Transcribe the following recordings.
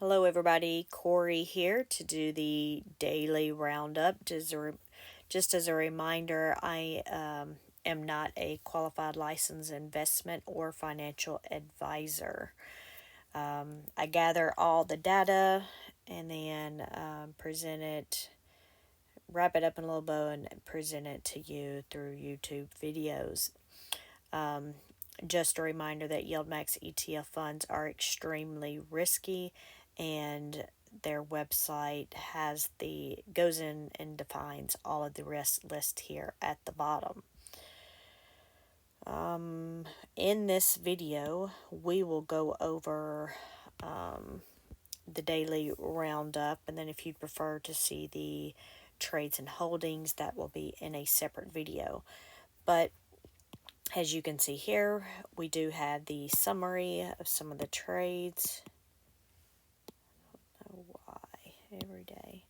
Hello everybody, Corey here to do the daily roundup. Just as a reminder, I am not a qualified licensed investment or financial advisor. I gather all the data and then wrap it up in a little bow and present it to you through YouTube videos. Just a reminder that YieldMax ETF funds are extremely risky, and their website goes in and defines all of the risk list here at the bottom. In this video, we will go over the daily roundup, and then if you prefer to see the trades and holdings, that will be in a separate video. But as you can see here, we do have the summary of some of the trades. I don't know why every day.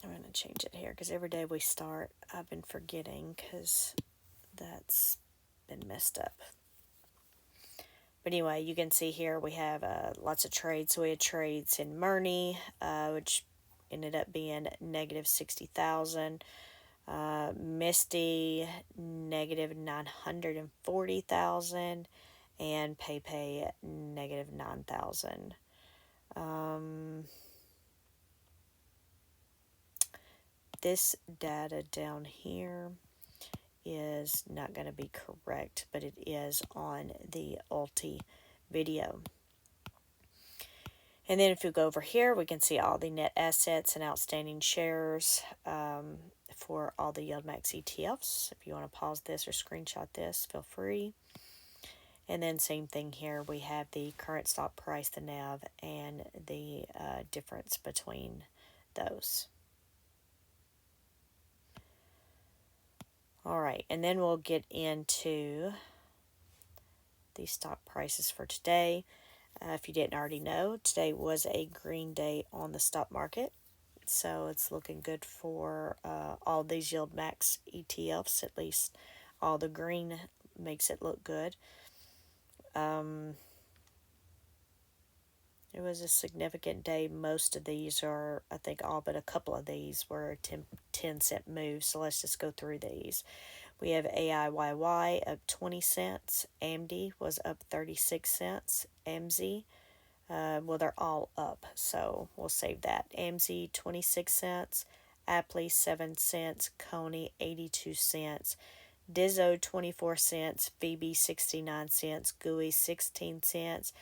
I'm going to change it here because every day we start, I've been forgetting because that's been messed up. But anyway, you can see here we have lots of trades. So we had trades in Murney, which ended up being negative 60,000. Misty, negative 940,000. And PayPay, negative 9,000. This data down here is not going to be correct, but it is on the Ulti video. And then if you go over here, we can see all the net assets and outstanding shares for all the YieldMax ETFs. If you want to pause this or screenshot this, feel free. And then same thing here, we have the current stock price, the NAV, and the difference between those. All right, and then we'll get into the stock prices for today. If you didn't already know, today was a green day on the stock market. So it's looking good for all these YieldMax ETFs, at least all the green makes it look good. It was a significant day. Most of these are, I think all but a couple of these were 10-cent moves. So let's just go through these. We have AIYY up 20 cents. AMD was up 36 cents. AMZ, well, they're all up, so we'll save that. AMZ 26 cents. Apple 7 cents. Coney 82 cents. Dizzo 24 cents. VB 69 cents. GUI 16 cents.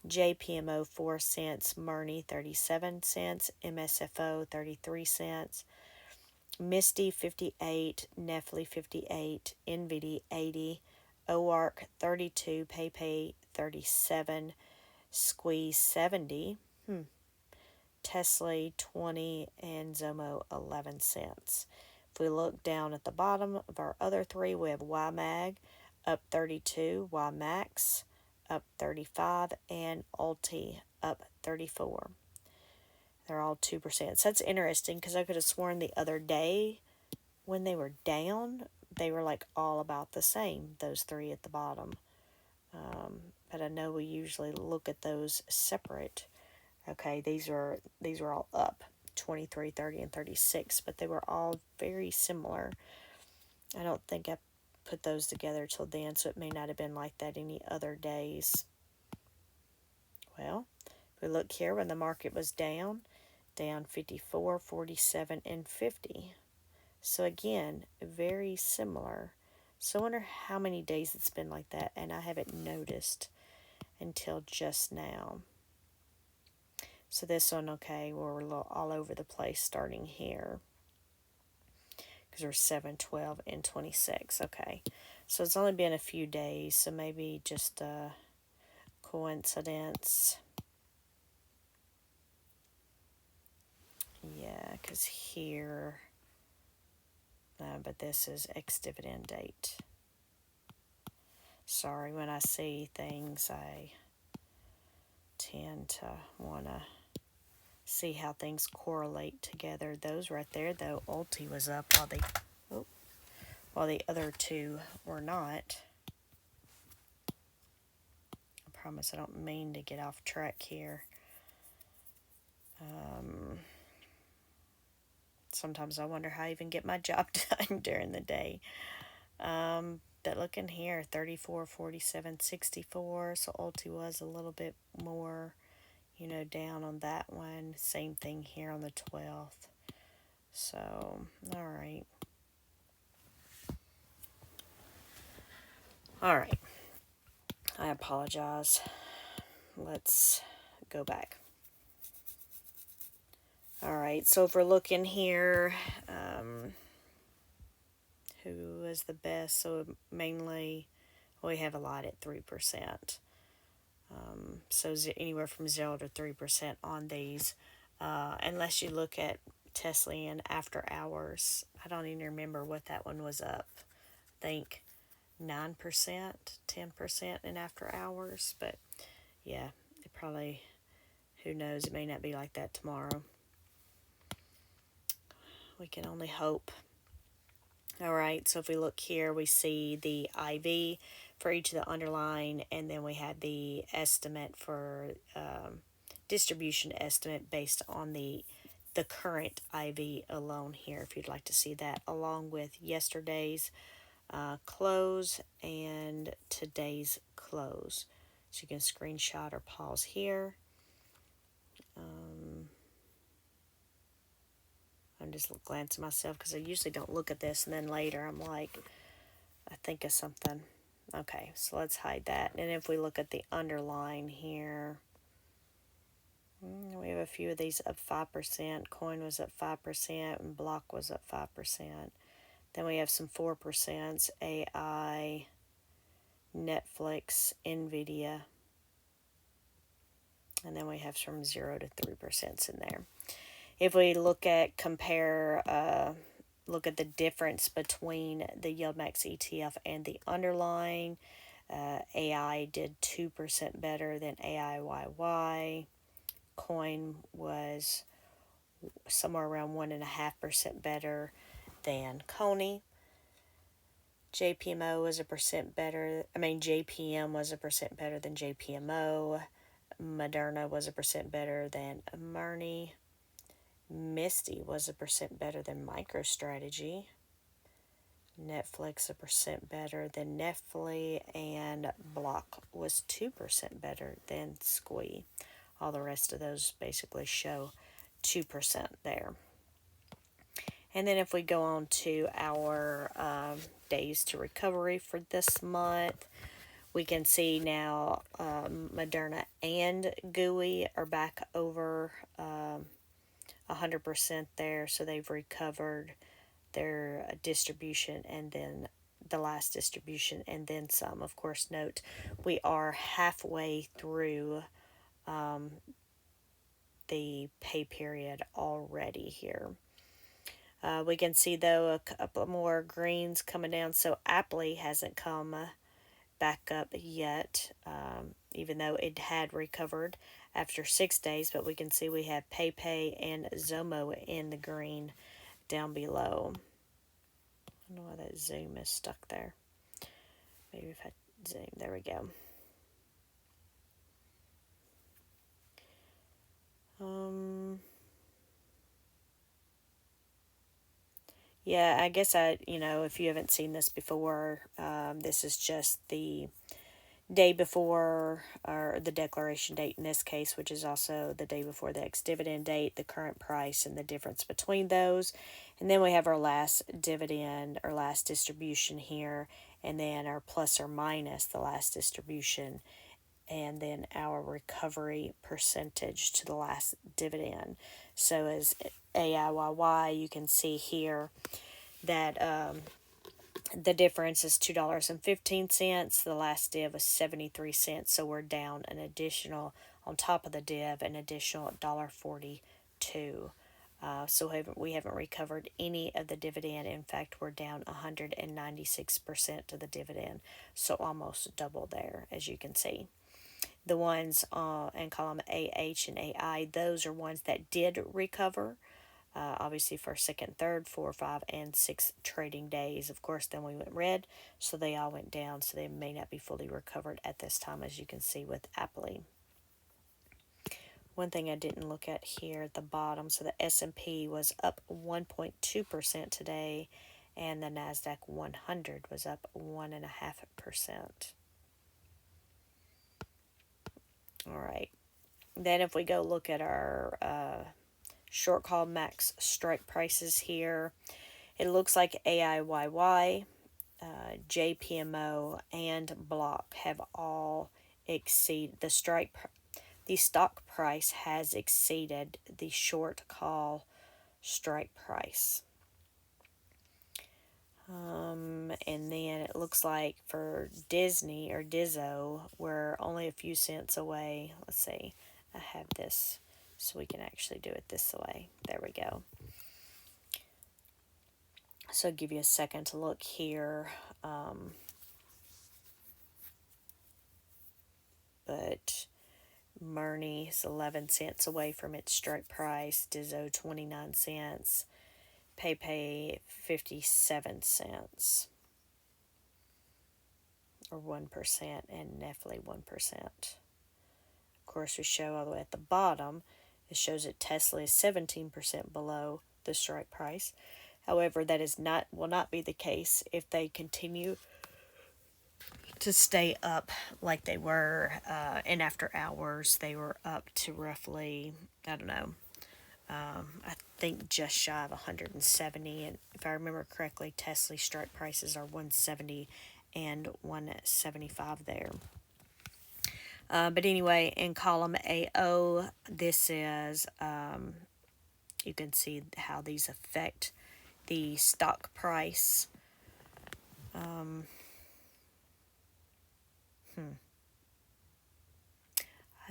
JPMO 4 cents, Murney 37 cents, MSFO 33 cents, Misty 58, Nefli 58, NVD 80, OARC 32, PayPay 37, Squeeze 70, Tesla 20, and Zomo 11 cents. If we look down at the bottom of our other three, we have YMAG up 32, YMax up 35, and Ulti up 34. They're all 2%. So that's interesting because I could have sworn the other day when they were down, they were like all about the same, those three at the bottom. But I know we usually look at those separate. Okay, these are all up, 23, 30, and 36, but they were all very similar. I don't think I put those together till then, so it may not have been like that any other days. Well, if we look here when the market was down 54, 47, and 50. So again, very similar. So I wonder how many days it's been like that, and I haven't noticed until just now. So this one, okay, we're a little all over the place starting here, because we're 7, 12, and 26. Okay, so it's only been a few days, so maybe just a coincidence. Yeah, because here, but this is ex-dividend date. Sorry, when I see things, I tend to want to see how things correlate together. Those right there, though, Ulti was up while the other two were not. I'll promise I don't mean to get off track here. Sometimes I wonder how I even get my job done during the day. But looking here, 34, 47, 64. So Ulti was a little bit more, down on that one. Same thing here on the 12th. So, all right. All right. I apologize. Let's go back. All right. So if we're looking here, who is the best? So mainly we have a lot at 3%. So anywhere from 0 to 3% on these, unless you look at Tesla and after hours. I don't even remember what that one was up. I think 9%, 10% in after hours. But yeah, it probably, who knows, it may not be like that tomorrow. We can only hope. All right, so if we look here, we see the IV for each of the underlying, and then we have the estimate for distribution estimate based on the current IV alone here, if you'd like to see that, along with yesterday's close and today's close. So you can screenshot or pause here. I'm just glancing myself because I usually don't look at this, and then later I'm like, I think of something. Okay, so let's hide that. And if we look at the underline here, we have a few of these up 5%. Coin was up 5%, and Block was up 5%. Then we have some 4%, AI, Netflix, Nvidia. And then we have from 0 to 3% in there. If we look at look at the difference between the YieldMax ETF and the underlying, AI did 2% better than AIYY. Coin was somewhere around 1.5% better than Coney. JPM was a percent better than JPMO. Moderna was a percent better than Marnie. Misty was a percent better than MicroStrategy. Netflix a percent better than Netflix, and Block was 2% better than Squee. All the rest of those basically show 2% there. And then if we go on to our days to recovery for this month, we can see now Moderna and GUI are back over 100% there, so they've recovered their distribution and then the last distribution and then some. Of course, note we are halfway through the pay period already here. We can see though a couple more greens coming down, so Aptly hasn't come back up yet, even though it had recovered after 6 days, but we can see we have PayPay and Zomo in the green down below. I don't know why that zoom is stuck there. Maybe if I zoom, there we go. Yeah, I guess if you haven't seen this before, this is just the day before, or the declaration date in this case, which is also the day before the ex-dividend date, the current price, and the difference between those. And then we have our last dividend, or last distribution here, and then our plus or minus the last distribution, and then our recovery percentage to the last dividend. So as AIYY, you can see here that the difference is $2.15. The last div was 73 cents, so we're down an additional, on top of the div, an additional $1.42. So we haven't recovered any of the dividend. In fact, we're down 196% to the dividend, so almost double there, as you can see. The ones in column AH and AI, those are ones that did recover Obviously for second, third, 4, 5, and 6 trading days. Of course, then we went red, so they all went down, so they may not be fully recovered at this time, as you can see with Appley. One thing I didn't look at here at the bottom, so the S&P was up 1.2% today, and the NASDAQ 100 was up 1.5%. All right. Then if we go look at our short call max strike prices here, it looks like AIYY, JPMO, and Block have all exceeded the stock price has exceeded the short call strike price. And then it looks like for Disney or Dizzo, we're only a few cents away. Let's see, I have this so we can actually do it this way. There we go. So I'll give you a second to look here. But Murney is 11 cents away from its strike price. Dizzo 29 cents. PayPay 57 cents. Or 1%, and Nestle 1%. Of course, we show all the way at the bottom, it shows that Tesla is 17% below the strike price. However, that will not be the case if they continue to stay up like they were. And after hours, they were up to roughly, I don't know, I think just shy of 170. And if I remember correctly, Tesla strike prices are 170 and 175 there. But anyway, in column AO, this is, you can see how these affect the stock price. I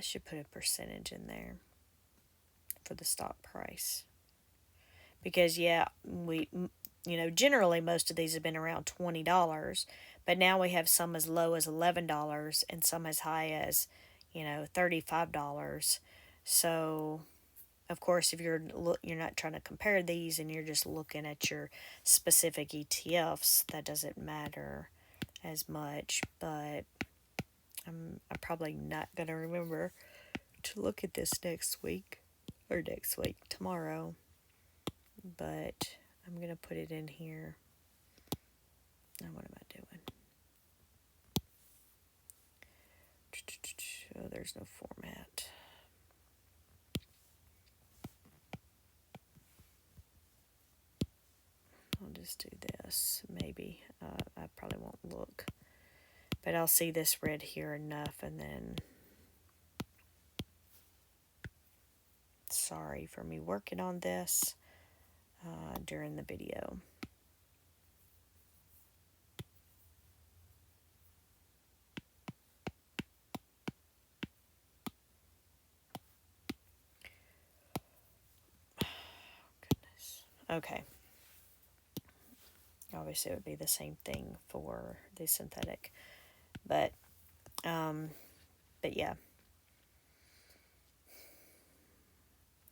should put a percentage in there for the stock price. Because, yeah, generally most of these have been around $20, but now we have some as low as $11 and some as high as, $35. So, of course, if you're not trying to compare these and you're just looking at your specific ETFs, that doesn't matter as much. But I'm probably not going to remember to look at this tomorrow. But I'm going to put it in here. Now, what am I doing? Oh, there's no format. I'll just do this, maybe. I probably won't look. But I'll see this red here enough, and then... Sorry for me working on this during the video. Goodness. Okay. Obviously, it would be the same thing for the synthetic, but yeah.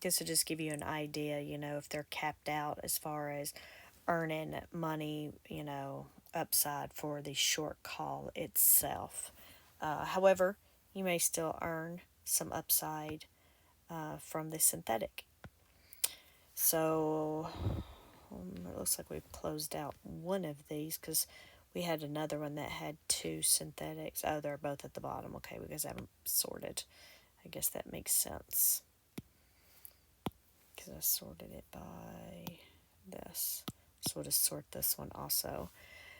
This will just give you an idea, if they're capped out as far as earning money, upside for the short call itself. However, you may still earn some upside from the synthetic. So it looks like we've closed out one of these because we had another one that had two synthetics. Oh, they're both at the bottom. Okay, because I haven't sorted. I guess that makes sense. Because I sorted it by this. So we'll just sort this one also.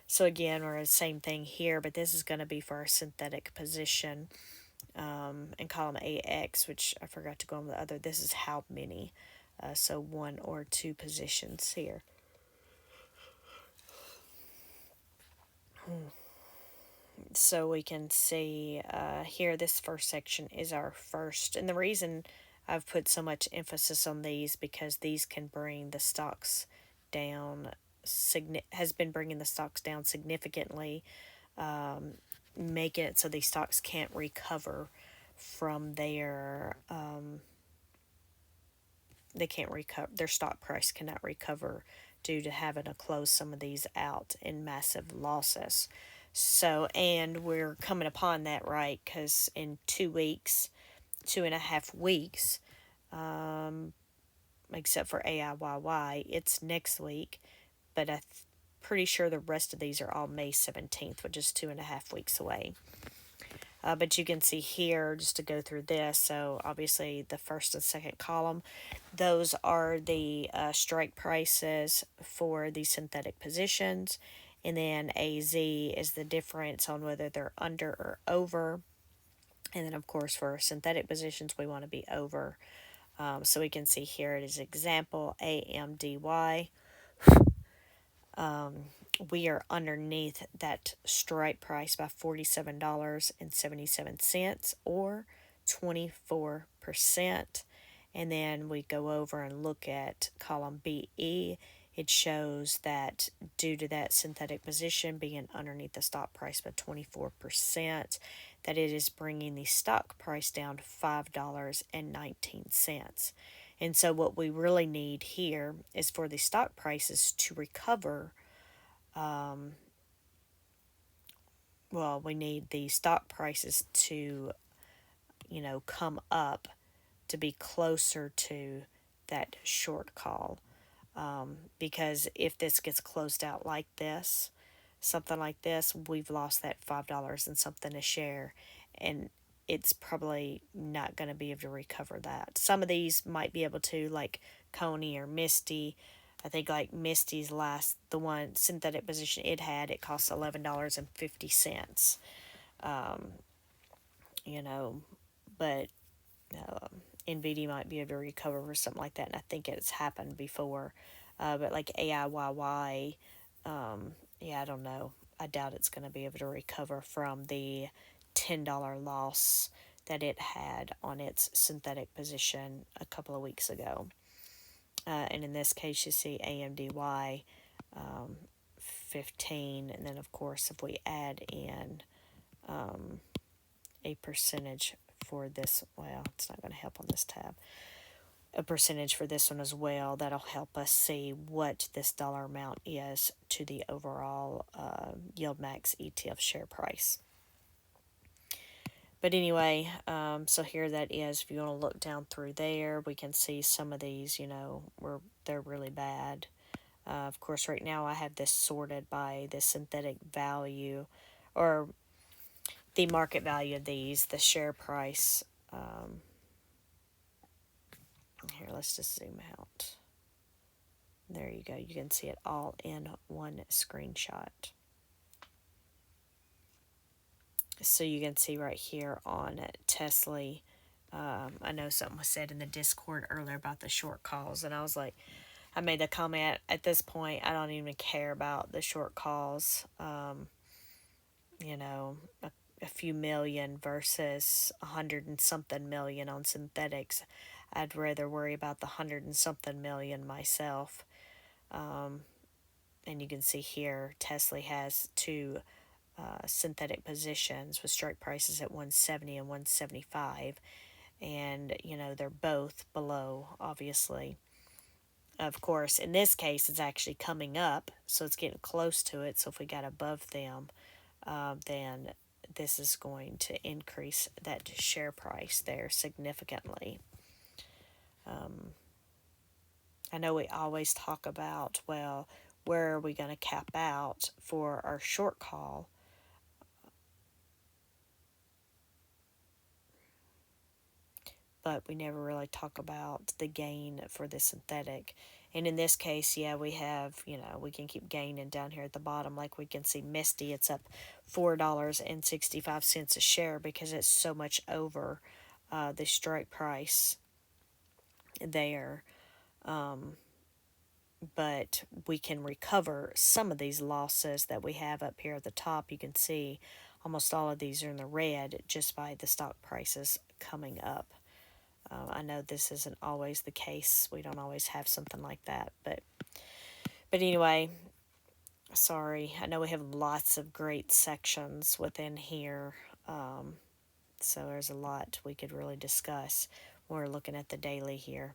So again, we're the same thing here, but this is going to be for our synthetic position in column AX, which I forgot to go on the other. This is how many. So 1 or 2 positions here. So we can see here, this first section is our first. And the reason I've put so much emphasis on these because these can bring the stocks down, has been bringing the stocks down significantly, making it so these stocks can't recover from their they can't recover, their stock price cannot recover due to having to close some of these out in massive losses. So, and we're coming upon that, right? Because in 2 weeks, 2.5 weeks, except for AIYY, it's next week. But I'm pretty sure the rest of these are all May 17th, which is 2.5 weeks away. But you can see here, just to go through this, so obviously the first and second column, those are the strike prices for the synthetic positions. And then AZ is the difference on whether they're under or over. And then, of course, for synthetic positions, we want to be over. So we can see here it is example AMDY. We are underneath that strike price by $47.77 or 24%. And then we go over and look at column BE. It shows that due to that synthetic position being underneath the stock price by 24%, that it is bringing the stock price down to $5.19. And so what we really need here is for the stock prices to recover. We need the stock prices to, come up to be closer to that short call. Because if this gets closed out like this, something like this, we've lost that $5 and something a share, and it's probably not going to be able to recover that. Some of these might be able to, like Coney or Misty. I think like Misty's the one synthetic position it costs $11.50. You know, but NVD might be able to recover for something like that, and I think it's happened before. But like AIYY, I don't know. I doubt it's going to be able to recover from the $10 loss that it had on its synthetic position a couple of weeks ago. And in this case, you see AMDY 15, and then of course, if we add in a percentage for this, well, it's not going to help on this tab. A percentage for this one as well. That'll help us see what this dollar amount is to the overall YieldMax ETF share price. But anyway, so here that is. If you want to look down through there, we can see some of these, they're really bad. Of course, right now I have this sorted by the synthetic value, or the market value of these, the share price. Here, let's just zoom out. There you go. You can see it all in one screenshot. So you can see right here on Tesla. I know something was said in the Discord earlier about the short calls, and I was like, I made the comment, at this point, I don't even care about the short calls. A few million versus 100 and something million on synthetics. I'd rather worry about the 100 and something million myself. And you can see here, Tesla has two synthetic positions with strike prices at 170 and 175. And, they're both below, obviously. Of course, in this case, it's actually coming up, so it's getting close to it. So if we got above them, then this is going to increase that share price there significantly. I know we always talk about, well, where are we going to cap out for our short call? But we never really talk about the gain for the synthetic. And in this case, we have, we can keep gaining down here at the bottom. Like we can see Misty, it's up $4.65 a share because it's so much over the strike price there. But we can recover some of these losses that we have up here at the top. You can see almost all of these are in the red just by the stock prices coming up. I know this isn't always the case. We don't always have something like that. But anyway, sorry. I know we have lots of great sections within here. So there's a lot we could really discuss. We're looking at the daily here.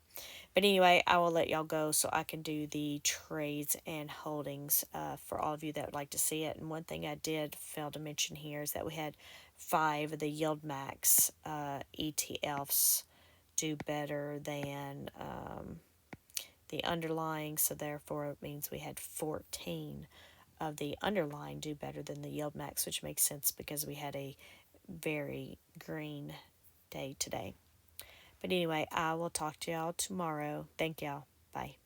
But anyway, I will let y'all go so I can do the trades and holdings for all of you that would like to see it. And one thing I did fail to mention here is that we had 5 of the YieldMax ETFs do better than the underlying, so therefore it means we had 14 of the underlying do better than the YieldMax, which makes sense because we had a very green day today. But anyway, I will talk to y'all tomorrow. Thank y'all. Bye.